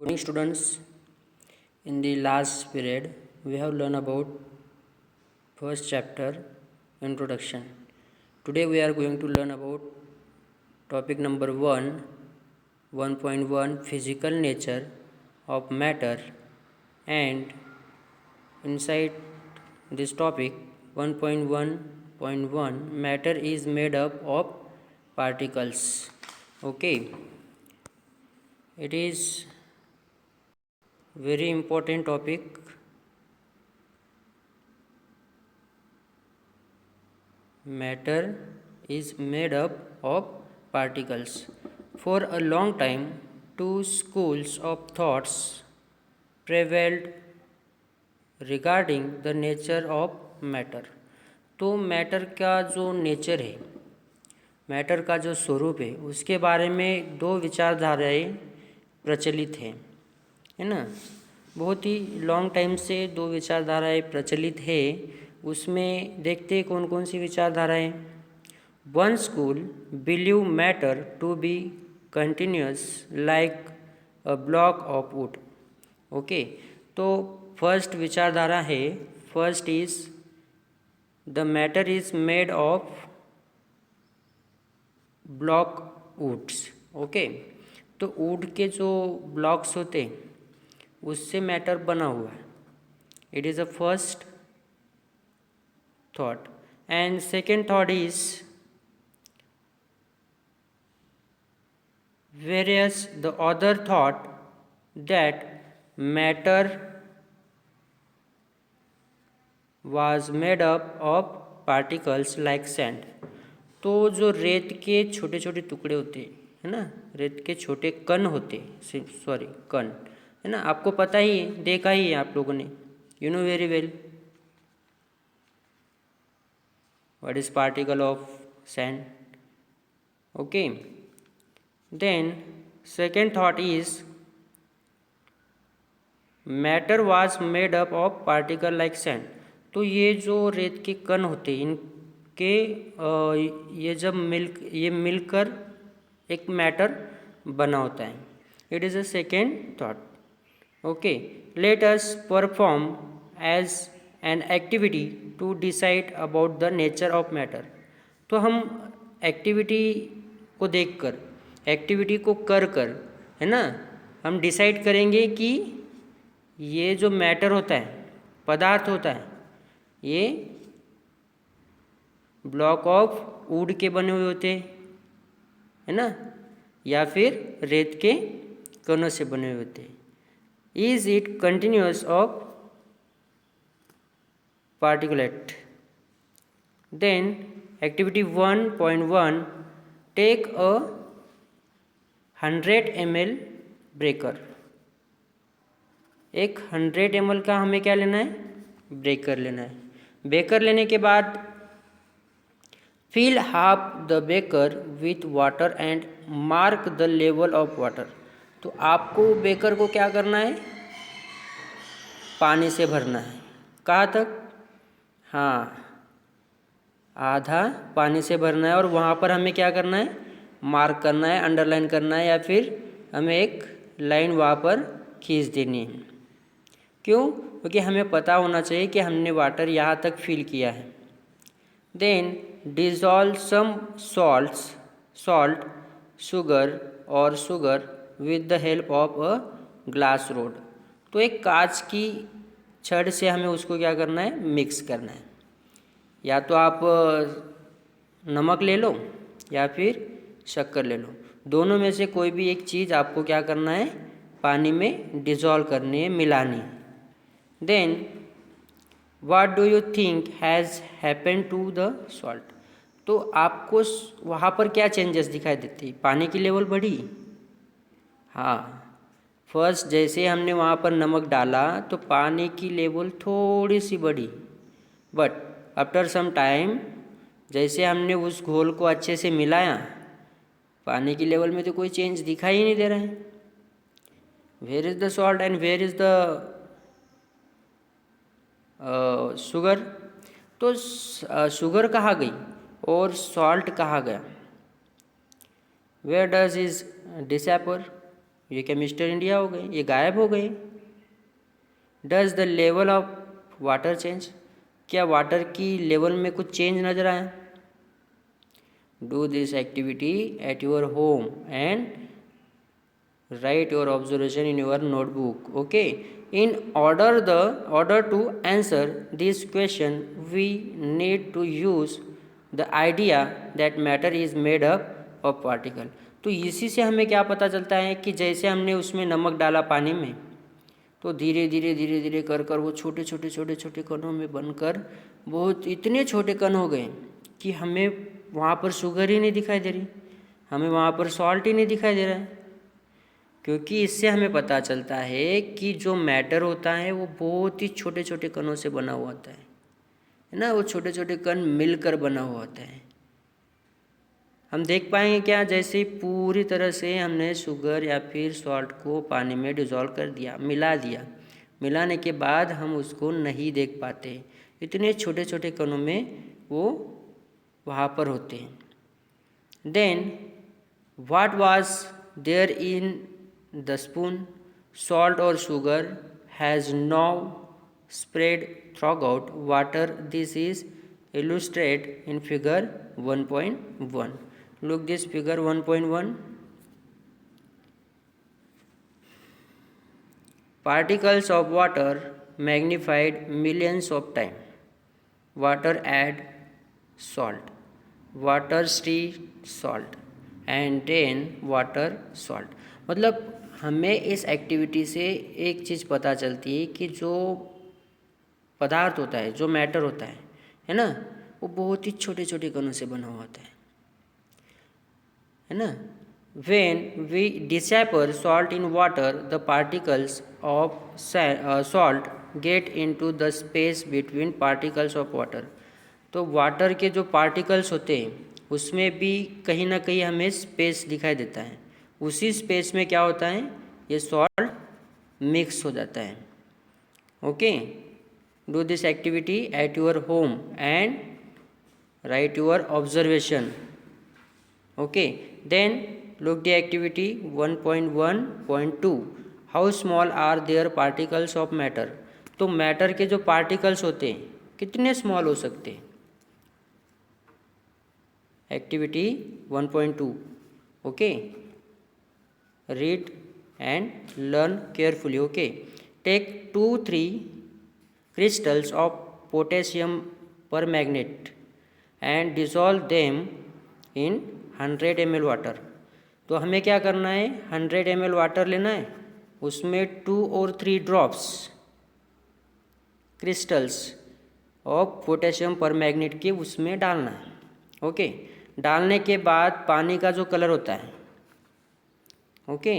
Good students, in the last period we have learned about first chapter introduction. Today we are going to learn about topic number 1.1 physical nature of matter, and inside this topic 1.1.1 matter is made up of particles. Okay, it is very important topic. Matter is made up of particles. For a long time, two schools of thoughts prevailed regarding the nature of matter. तो matter का जो nature है, matter का जो स्वरूप है, उसके बारे में दो विचारधाराएं प्रचलित हैं, है ना। बहुत ही लॉन्ग टाइम से दो विचारधाराएं प्रचलित है। उसमें देखते कौन कौन सी विचारधाराएं। One school believe matter to be continuous like a block of wood. Okay, तो फर्स्ट विचारधारा है, first is the matter is made of block woods. Okay, तो वुड के जो ब्लॉक्स होते उससे मैटर बना हुआ है। It is a first thought. And second thought is whereas the other thought that matter was made up of particles like sand. तो जो रेत के छोटे छोटे टुकड़े होते है ना, रेत के छोटे कण होते, सॉरी कण, है ना। आपको पता ही, देखा ही है आप लोगों ने, you know very well what is particle of sand. Okay, then second thought is matter was made up of particle like sand. तो ये जो रेत के कण होते इनके ये जब मिलकर एक मैटर बना होता है। It is a second thought. Okay, let us perform as an activity to decide about the nature of matter. तो हम एक्टिविटी को देखकर, एक्टिविटी को कर कर, है ना, हम डिसाइड करेंगे कि ये जो मैटर होता है, पदार्थ होता है, ये ब्लॉक ऑफ वुड के बने हुए होते है ना, या फिर रेत के कणों से बने हुए होते। Is it continuous of particulate. Then activity 1.1, take a 100 ml breaker. एक 100 ml का हमें क्या लेना है, ब्रेकर लेना है। बेकर लेने के बाद fill half the beaker with water and mark the level of water. तो आपको बेकर को क्या करना है, पानी से भरना है। कहाँ तक, हाँ, आधा पानी से भरना है, और वहाँ पर हमें क्या करना है, मार्क करना है, अंडरलाइन करना है, या फिर हमें एक लाइन वहाँ पर खींच देनी है। क्यों, क्योंकि हमें पता होना चाहिए कि हमने वाटर यहाँ तक फिल किया है। Then dissolve some salt sugar और sugar with the help of a glass rod. तो एक कांच की छड़ से हमें उसको क्या करना है, मिक्स करना है। या तो आप नमक ले लो या फिर शक्कर ले लो, दोनों में से कोई भी एक चीज़ आपको क्या करना है, पानी में डिज़ोल्व करनी है, मिलानी है। Then what do you think has happened to the salt. तो आपको वहाँ पर क्या चेंजेस दिखाई देते, पानी की लेवल बढ़ी। हाँ, फर्स्ट जैसे हमने वहाँ पर नमक डाला तो पानी की लेवल थोड़ी सी बढ़ी, बट आफ्टर सम टाइम जैसे हमने उस घोल को अच्छे से मिलाया, पानी की लेवल में तो कोई चेंज दिखाई ही नहीं दे रहा है। Where is the salt and where is the sugar. तो शुगर कहाँ गई और सॉल्ट कहाँ गया, वेयर डज इज डिसअपियर, ये क्या मिस्टर इंडिया हो गए, ये गायब हो गए। Does the level of water change, क्या वाटर की लेवल में कुछ चेंज नज़र आया। Do this activity at your home and write your observation in your notebook. Okay, in order to answer this question we need to use the idea that matter is made up of particle. तो इसी से हमें क्या पता चलता है कि जैसे हमने उसमें नमक डाला पानी में, तो धीरे धीरे कर कर वो छोटे छोटे कणों में बनकर बहुत इतने छोटे कण हो गए कि हमें वहाँ पर शुगर ही नहीं दिखाई दे रही, हमें वहाँ पर सॉल्ट ही नहीं दिखाई दे रहा है। क्योंकि इससे हमें पता चलता है कि जो मैटर होता है वो बहुत ही छोटे छोटे कणों से बना हुआ होता है ना, वो छोटे छोटे कण मिलकर बना हुआ होता है। हम देख पाएंगे क्या, जैसे पूरी तरह से हमने शुगर या फिर सॉल्ट को पानी में डिज़ोल्व कर दिया, मिला दिया, मिलाने के बाद हम उसको नहीं देख पाते, इतने छोटे छोटे कणों में वो वहाँ पर होते हैं। Then what was there in the spoon, salt or sugar has now spread throughout water. This is illustrated in figure 1.1. Look this figure 1.1. Particles of water magnified millions of times. Water add salt, water stir salt, and then water salt. मतलब हमें इस activity से एक चीज़ पता चलती है कि जो पदार्थ होता है, जो मैटर होता है ना, वो बहुत ही छोटे छोटे कणों से बना हुआ होता है ना। When we disappear salt in water the particles of salt get into the space between particles of water. तो वाटर के जो पार्टिकल्स होते हैं उसमें भी कहीं ना कहीं हमें स्पेस दिखाई देता है, उसी स्पेस में क्या होता है, ये सॉल्ट मिक्स हो जाता है। Okay, do this activity at your home and write your observation. Okay, then look the activity 1.1.2 how small are their particles of matter. तो मैटर के जो पार्टिकल्स होते हैं कितने स्मॉल हो सकते हैं। Activity 1.2. Okay, read and learn carefully. Okay, take 2-3 crystals of potassium permanganate and dissolve them in 100 ml water. तो हमें क्या करना है, 100 ml वाटर लेना है, उसमें 2 और 3 drops crystals of potassium permanganate के उसमें डालना है। ओके, डालने के बाद पानी का जो कलर होता है, okay,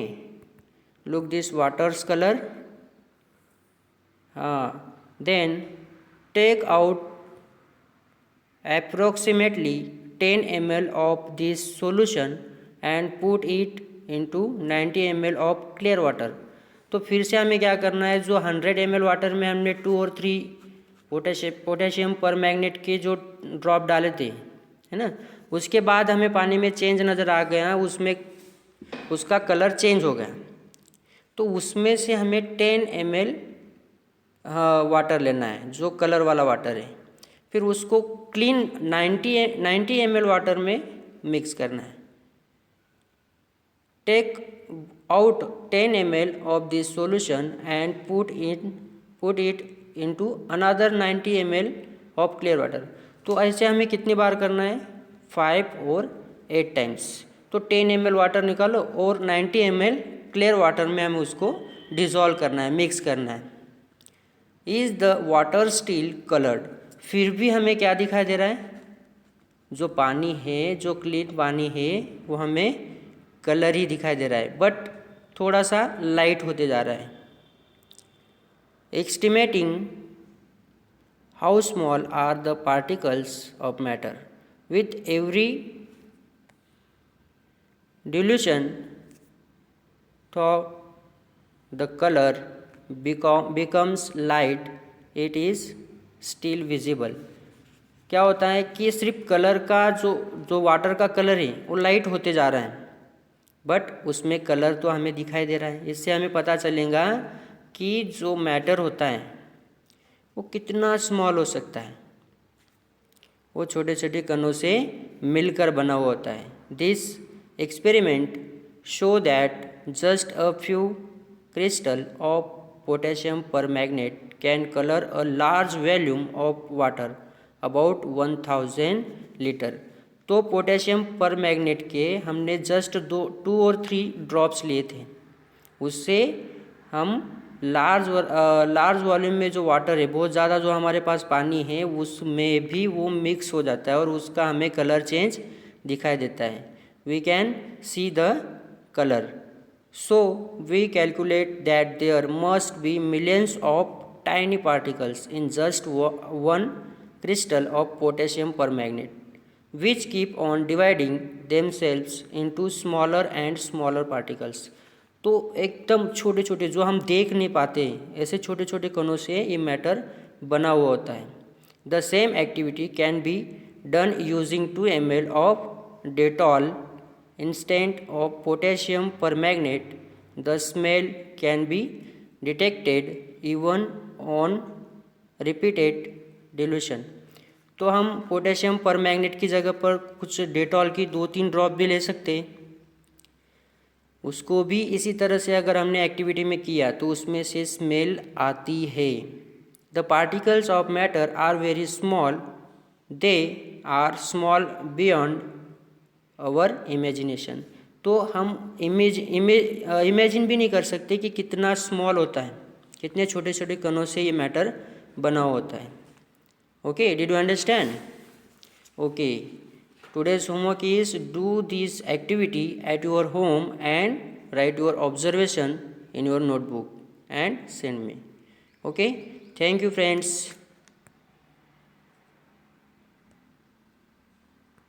look this water's colour. Then take out approximately 10 ml of this solution and put it into 90 ml of clear water. तो फिर से हमें क्या करना है, जो 100 ml वाटर में हमने 2 और 3 पोटेशियम परमैंगनेट के जो ड्रॉप डाले थे, है ना, उसके बाद हमें पानी में चेंज नज़र आ गया, उसमें उसका कलर चेंज हो गया। तो उसमें से हमें 10 ml वाटर लेना है, जो कलर वाला वाटर है, फिर उसको क्लीन 90 ml वाटर में मिक्स करना है। Take out 10 ml of this solution and put it into another 90 ml of clear water. तो ऐसे हमें कितनी बार करना है, 5 और 8 टाइम्स। तो 10 ml वाटर निकालो और 90 ml क्लियर वाटर में हमें उसको डिज़ोल्व करना है, मिक्स करना है। Is the water still coloured. फिर भी हमें क्या दिखाई दे रहा है, जो पानी है, जो क्लीन पानी है, वो हमें कलर ही दिखाई दे रहा है, बट थोड़ा सा लाइट होते जा रहा है। Estimating how small are the particles of matter with every dilution तो the color becomes light, it is still visible। क्या होता है कि सिर्फ कलर का जो वाटर का कलर है वो लाइट होते जा रहा है, बट उसमें कलर तो हमें दिखाई दे रहा है। इससे हमें पता चलेगा कि जो मैटर होता है वो कितना स्मॉल हो सकता है, वो छोटे छोटे कणों से मिलकर बना हुआ होता है। This experiment show that just a few crystal of potassium permanganate can colour a large volume of water about 1000 litre. तो पोटेशियम परमैंगनेट के हमने जस्ट 2 और 3 ड्रॉप्स लिए थे, उससे हम लार्ज वॉल्यूम में जो वाटर है, बहुत ज़्यादा जो हमारे पास पानी है उसमें भी वो मिक्स हो जाता है और उसका हमें कलर चेंज दिखाई देता है। We can see the colour. So we calculate that there must be millions of tiny particles in just one crystal of potassium permanganate which keep on dividing themselves into smaller and smaller particles। तो एकदम छोटे छोटे जो हम देख नहीं पाते ऐसे छोटे छोटे कणों से ये मैटर बना हुआ होता है। The same activity can be done using 2 ml of Dettol instant of potassium permanganate. The smell can be detected even on repeated dilution. तो हम पोटेशियम परमैंगनेट की जगह पर कुछ डेटॉल की 2-3 ड्रॉप भी ले सकते हैं। उसको भी इसी तरह से अगर हमने एक्टिविटी में किया तो उसमें से स्मेल आती है। The particles of matter are very small, they are small beyond our imagination. तो हम इमेजिन भी नहीं कर सकते कि कितना स्मॉल होता है, कितने छोटे छोटे कणों से ये मैटर बना होता है। Okay, did you understand? Okay, today's homework is do this activity at your home and write your observation in your notebook and send me. Okay, thank you friends.